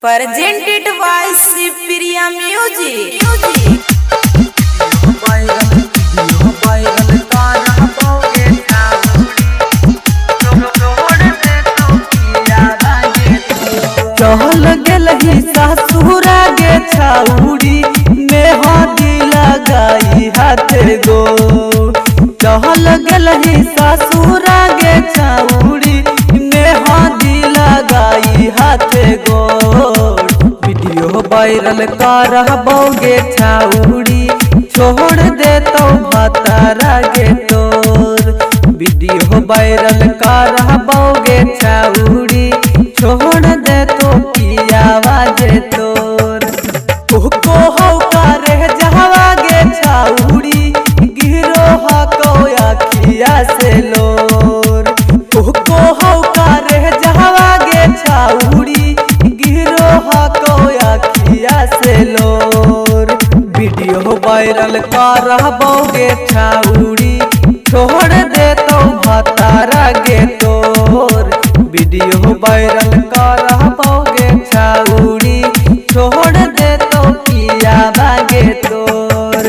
Presented by Sipriya Music. चहल गेलही ससुरा गे छाउड़ी मेहंदी लगाई हाथे गो। चहल गेलही ससुरा गे छाउड़ी मेहंदी लगाई हाथे गो। वीडियो वायरल करबोगे छाउड़ी छोड़ दे तो भतारा गे तोर। वीडियो वायरल करबोगे छाउड़ी छोड़ दे तो पियावा जे तोर। को हो करे जहवा गे छाउड़ी गिरो हको अखिया से लोर। को हो करे जहवा गे छाउड़ी गिरो हको अखिया से लोर। वीडियो वायरल करबोगे छाउड़ी छोड़ दे तो भतारा गे तोर। वीडियो वायरल करबोगे छाउड़ी छोड़ दे तो पियावा गे तोर।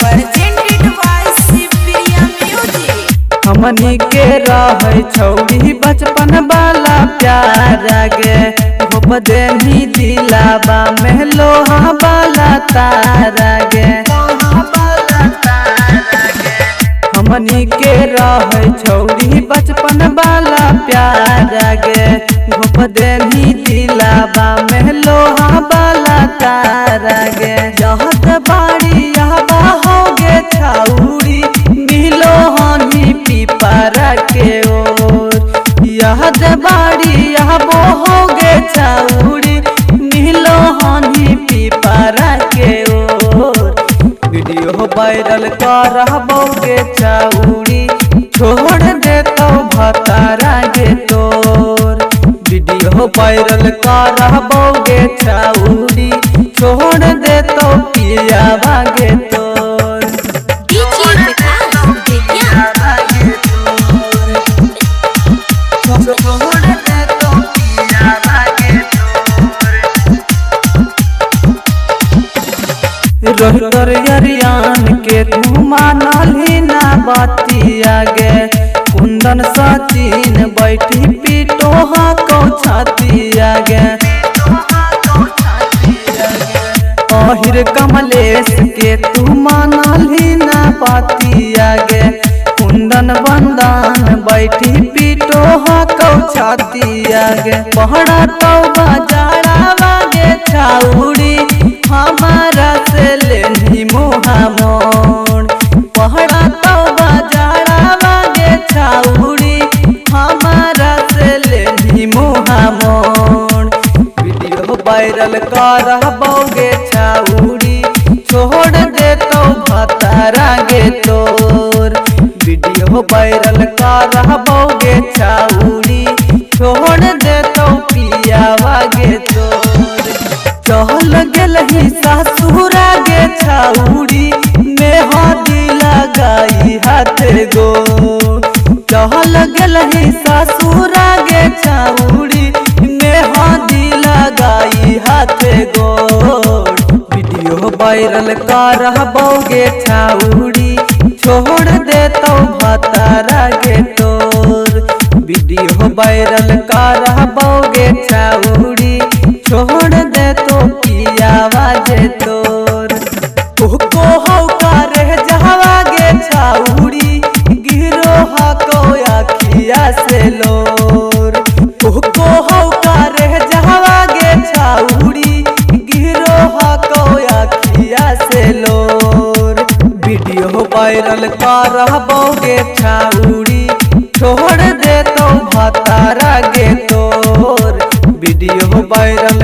Presented by Sipriya Music. हमनी के रहे छौड़ी बचपन वाला प्यार गे। घोप देनी दिलावा में लोहा वाला तारा गे। हमनी के रहे छौड़ी बचपन वाला प्यार गे। घोप देनी दिलावा में लोहा वाला तारा गे। जहत बाड़ी यह होगे छाउड़ी मिलो हनी पिपरा के ओर। यह बाड़ी यह होगे छाउड़ी मिलो हनी पिपरा के ओर। वीडियो वायरल करबोगे छाउड़ी छोड़ दे तो भतारा गे तोर। वीडियो वायरल करबोगे छाउड़ी छोड़ दे तो पियावा गे तोर। रोहतर यरियान के तू मानल ही ना बतिया गे। कुंदन सचिन बैठी पीटो हको छतिया गे। अहिर कमलेश के तू मानल ही ना बतिया गे। कुंदन बंदन बैठी पीटो हको छतिया गे। पहड़ा तो बाजारा गे छाउड़ी हमारा से लेनी मुहा मोड़। पहड़ा तो बाजारा गे छाउड़ी हमारा से लेनी मुहा मोड़। वीडियो वायरल करबोगे छाउड़ी छोड़ दे तो भतारा गे तोर। वीडियो वायरल करबोगे छाउड़ी छोड़ दे तो पियावा गे तोर। चहल गेलही ससुरा गे छाउड़ी मेहंदी लगाई हाथे गो। चहल गेलही ससुरा गे छाउड़ी मेहंदी लगाई हाथे गो। वीडियो वायरल करबोगे छाउड़ी छोड़ दे तो भतारा गे तोर। वीडियो वायरल करबोगे छाउड़ी छोड़ दे तो पियावा जे तोर। को हो करे जहवा गे छाउड़ी गिरो हको अखिया से लोर। को हो करे जहवा गे छाउड़ी गिरो हको अखिया से लोर। वीडियो वायरल करबोगे छाउड़ी छोड़ दे तो भतारा गे तोर। Video viral